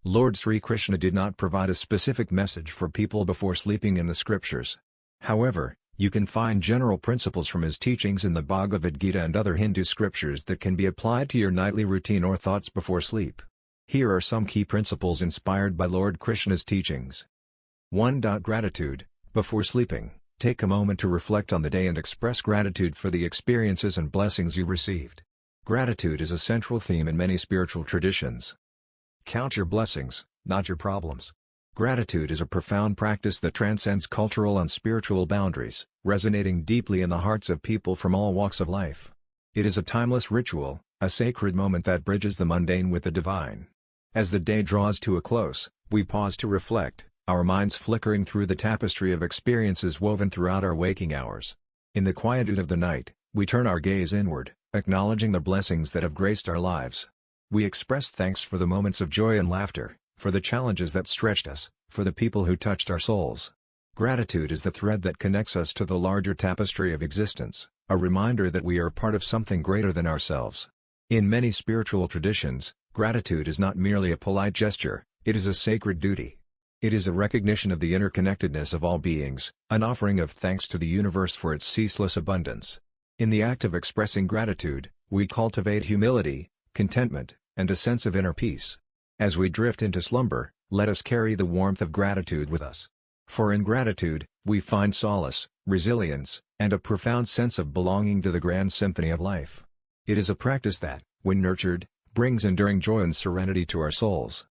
Lord Sri Krishna did not provide a specific message for people before sleeping in the scriptures. However, you can find general principles from his teachings in the Bhagavad Gita and other Hindu scriptures that can be applied to your nightly routine or thoughts before sleep. Here are some key principles inspired by Lord Krishna's teachings. 1. Gratitude. Before sleeping, take a moment to reflect on the day and express gratitude for the experiences and blessings you received. Gratitude is a central theme in many spiritual traditions. Count your blessings, not your problems. Gratitude is a profound practice that transcends cultural and spiritual boundaries, resonating deeply in the hearts of people from all walks of life. It is a timeless ritual, a sacred moment that bridges the mundane with the divine. As the day draws to a close, we pause to reflect, our minds flickering through the tapestry of experiences woven throughout our waking hours. In the quietude of the night, we turn our gaze inward, acknowledging the blessings that have graced our lives. We express thanks for the moments of joy and laughter, for the challenges that stretched us, for the people who touched our souls. Gratitude is the thread that connects us to the larger tapestry of existence, a reminder that we are part of something greater than ourselves. In many spiritual traditions, gratitude is not merely a polite gesture, it is a sacred duty. It is a recognition of the interconnectedness of all beings, an offering of thanks to the universe for its ceaseless abundance. In the act of expressing gratitude, we cultivate humility, contentment, and a sense of inner peace. As we drift into slumber, let us carry the warmth of gratitude with us. For in gratitude, we find solace, resilience, and a profound sense of belonging to the grand symphony of life. It is a practice that, when nurtured, brings enduring joy and serenity to our souls.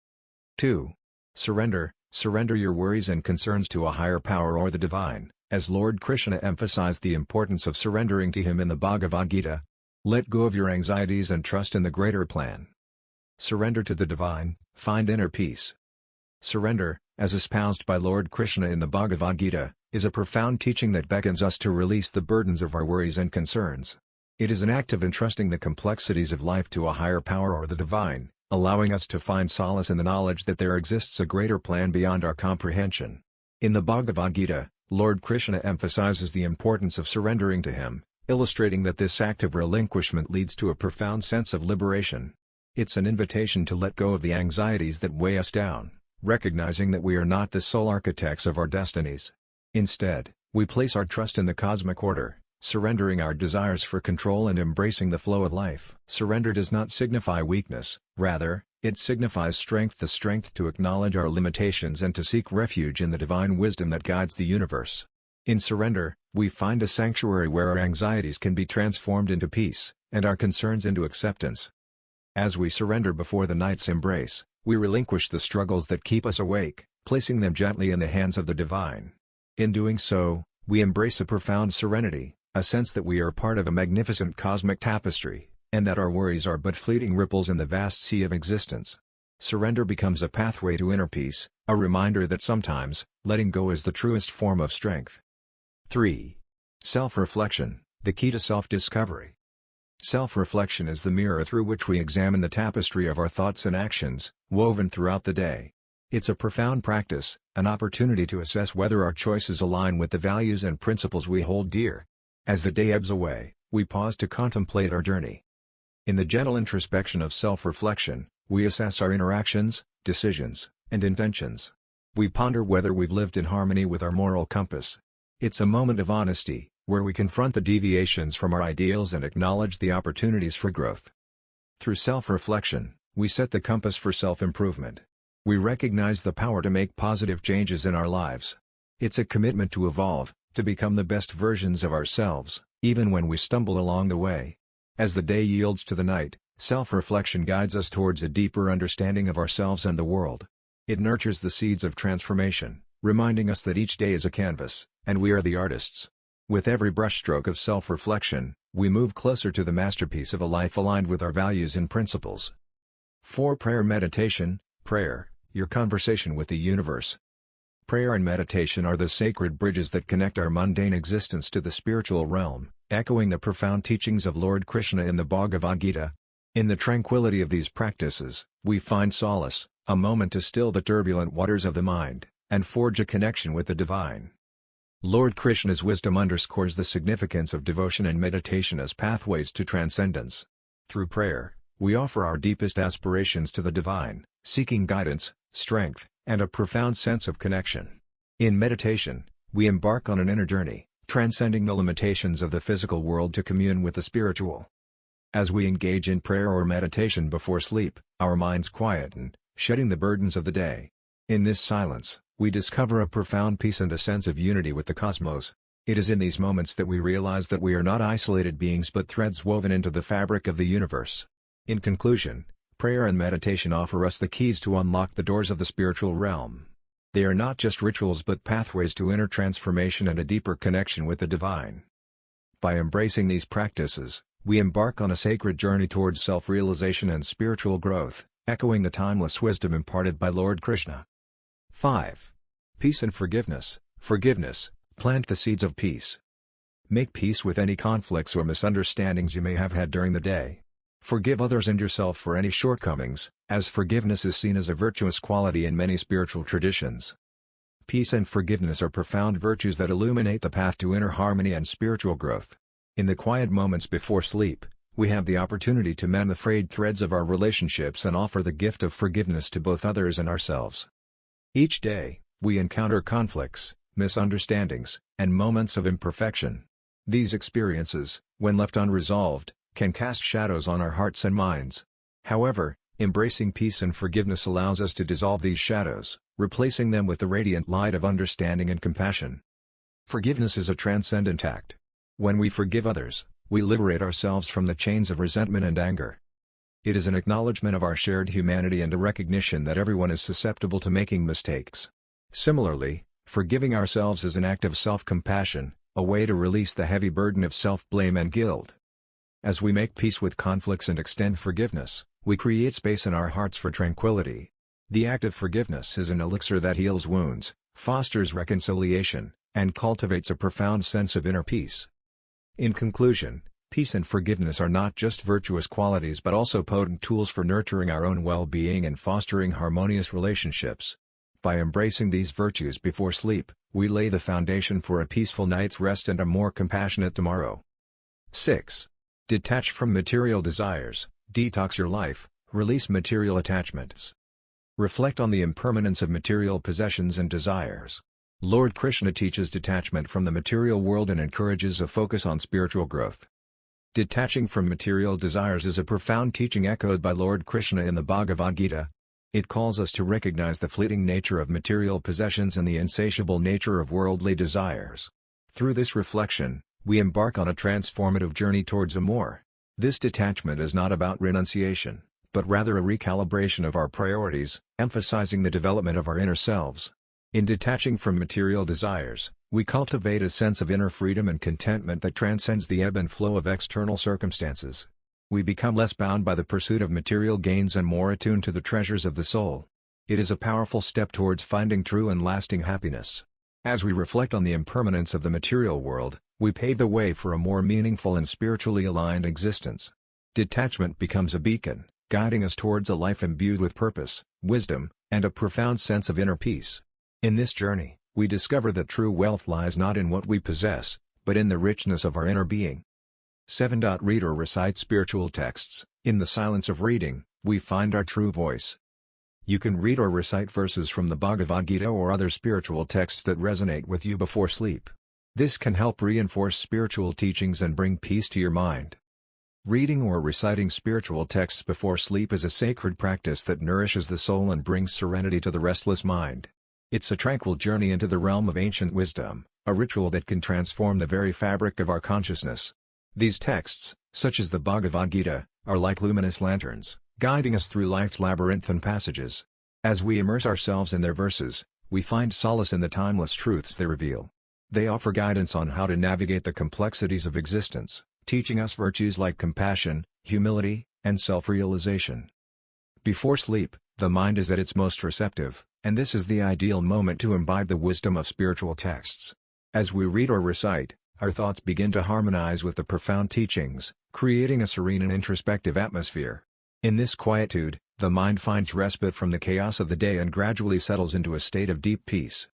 2. Surrender. Surrender your worries and concerns to a higher power or the divine, as Lord Krishna emphasized the importance of surrendering to him in the Bhagavad Gita. Let go of your anxieties and trust in the greater plan. Surrender to the divine, find inner peace. Surrender, as espoused by Lord Krishna in the Bhagavad Gita, is a profound teaching that beckons us to release the burdens of our worries and concerns. It is an act of entrusting the complexities of life to a higher power or the divine, allowing us to find solace in the knowledge that there exists a greater plan beyond our comprehension. In the Bhagavad Gita, Lord Krishna emphasizes the importance of surrendering to him, illustrating that this act of relinquishment leads to a profound sense of liberation. It's an invitation to let go of the anxieties that weigh us down, recognizing that we are not the sole architects of our destinies. Instead, we place our trust in the cosmic order, surrendering our desires for control and embracing the flow of life. Surrender does not signify weakness, rather, it signifies strength, the strength to acknowledge our limitations and to seek refuge in the divine wisdom that guides the universe. In surrender, we find a sanctuary where our anxieties can be transformed into peace, and our concerns into acceptance. As we surrender before the night's embrace, we relinquish the struggles that keep us awake, placing them gently in the hands of the divine. In doing so, we embrace a profound serenity, a sense that we are part of a magnificent cosmic tapestry, and that our worries are but fleeting ripples in the vast sea of existence. Surrender becomes a pathway to inner peace, a reminder that sometimes, letting go is the truest form of strength. 3. Self-reflection, the key to self-discovery. Self-reflection is the mirror through which we examine the tapestry of our thoughts and actions, woven throughout the day. It's a profound practice, an opportunity to assess whether our choices align with the values and principles we hold dear. As the day ebbs away, we pause to contemplate our journey. In the gentle introspection of self-reflection, we assess our interactions, decisions, and intentions. We ponder whether we've lived in harmony with our moral compass. It's a moment of honesty, where we confront the deviations from our ideals and acknowledge the opportunities for growth. Through self-reflection, we set the compass for self-improvement. We recognize the power to make positive changes in our lives. It's a commitment to evolve, to become the best versions of ourselves, even when we stumble along the way. As the day yields to the night, self-reflection guides us towards a deeper understanding of ourselves and the world. It nurtures the seeds of transformation, reminding us that each day is a canvas, and we are the artists. With every brushstroke of self-reflection, we move closer to the masterpiece of a life aligned with our values and principles. 4. Prayer meditation. Prayer, your conversation with the universe. Prayer and meditation are the sacred bridges that connect our mundane existence to the spiritual realm, echoing the profound teachings of Lord Krishna in the Bhagavad Gita. In the tranquility of these practices, we find solace, a moment to still the turbulent waters of the mind, and forge a connection with the divine. Lord Krishna's wisdom underscores the significance of devotion and meditation as pathways to transcendence. Through prayer, we offer our deepest aspirations to the divine, seeking guidance, strength, and a profound sense of connection. In meditation, we embark on an inner journey, transcending the limitations of the physical world to commune with the spiritual. As we engage in prayer or meditation before sleep, our minds quieten, shedding the burdens of the day. In this silence, we discover a profound peace and a sense of unity with the cosmos. It is in these moments that we realize that we are not isolated beings but threads woven into the fabric of the universe. In conclusion, prayer and meditation offer us the keys to unlock the doors of the spiritual realm. They are not just rituals but pathways to inner transformation and a deeper connection with the divine. By embracing these practices, we embark on a sacred journey towards self-realization and spiritual growth, echoing the timeless wisdom imparted by Lord Krishna. 5. Peace and forgiveness. Forgiveness, plant the seeds of peace. Make peace with any conflicts or misunderstandings you may have had during the day. Forgive others and yourself for any shortcomings, as forgiveness is seen as a virtuous quality in many spiritual traditions. Peace and forgiveness are profound virtues that illuminate the path to inner harmony and spiritual growth. In the quiet moments before sleep, we have the opportunity to mend the frayed threads of our relationships and offer the gift of forgiveness to both others and ourselves. Each day, we encounter conflicts, misunderstandings, and moments of imperfection. These experiences, when left unresolved, can cast shadows on our hearts and minds. However, embracing peace and forgiveness allows us to dissolve these shadows, replacing them with the radiant light of understanding and compassion. Forgiveness is a transcendent act. When we forgive others, we liberate ourselves from the chains of resentment and anger. It is an acknowledgement of our shared humanity and a recognition that everyone is susceptible to making mistakes. Similarly, forgiving ourselves is an act of self-compassion, a way to release the heavy burden of self-blame and guilt. As we make peace with conflicts and extend forgiveness, we create space in our hearts for tranquility. The act of forgiveness is an elixir that heals wounds, fosters reconciliation, and cultivates a profound sense of inner peace. In conclusion, peace and forgiveness are not just virtuous qualities but also potent tools for nurturing our own well-being and fostering harmonious relationships. By embracing these virtues before sleep, we lay the foundation for a peaceful night's rest and a more compassionate tomorrow. 6. Detach from material desires, detox your life, release material attachments. Reflect on the impermanence of material possessions and desires. Lord Krishna teaches detachment from the material world and encourages a focus on spiritual growth. Detaching from material desires is a profound teaching echoed by Lord Krishna in the Bhagavad Gita. It calls us to recognize the fleeting nature of material possessions and the insatiable nature of worldly desires. Through this reflection, we embark on a transformative journey towards a more. This detachment is not about renunciation, but rather a recalibration of our priorities, emphasizing the development of our inner selves. In detaching from material desires, we cultivate a sense of inner freedom and contentment that transcends the ebb and flow of external circumstances. We become less bound by the pursuit of material gains and more attuned to the treasures of the soul. It is a powerful step towards finding true and lasting happiness. As we reflect on the impermanence of the material world, we pave the way for a more meaningful and spiritually aligned existence. Detachment becomes a beacon, guiding us towards a life imbued with purpose, wisdom, and a profound sense of inner peace. In this journey, we discover that true wealth lies not in what we possess, but in the richness of our inner being. 7. Read or recite spiritual texts. In the silence of reading, we find our true voice. You can read or recite verses from the Bhagavad Gita or other spiritual texts that resonate with you before sleep. This can help reinforce spiritual teachings and bring peace to your mind. Reading or reciting spiritual texts before sleep is a sacred practice that nourishes the soul and brings serenity to the restless mind. It's a tranquil journey into the realm of ancient wisdom, a ritual that can transform the very fabric of our consciousness. These texts, such as the Bhagavad Gita, are like luminous lanterns, guiding us through life's labyrinthine passages. As we immerse ourselves in their verses, we find solace in the timeless truths they reveal. They offer guidance on how to navigate the complexities of existence, teaching us virtues like compassion, humility, and self-realization. Before sleep, the mind is at its most receptive, and this is the ideal moment to imbibe the wisdom of spiritual texts. As we read or recite, our thoughts begin to harmonize with the profound teachings, creating a serene and introspective atmosphere. In this quietude, the mind finds respite from the chaos of the day and gradually settles into a state of deep peace.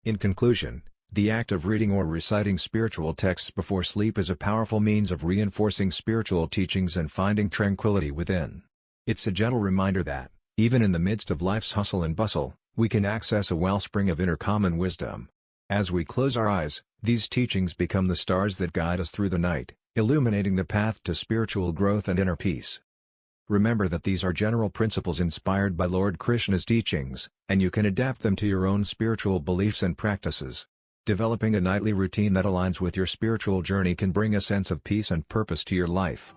In conclusion, the act of reading or reciting spiritual texts before sleep is a powerful means of reinforcing spiritual teachings and finding tranquility within. It's a gentle reminder that, Even in the midst of life's hustle and bustle, we can access a wellspring of inner calm and wisdom. As we close our eyes, these teachings become the stars that guide us through the night, illuminating the path to spiritual growth and inner peace. Remember that these are general principles inspired by Lord Krishna's teachings, and you can adapt them to your own spiritual beliefs and practices. Developing a nightly routine that aligns with your spiritual journey can bring a sense of peace and purpose to your life.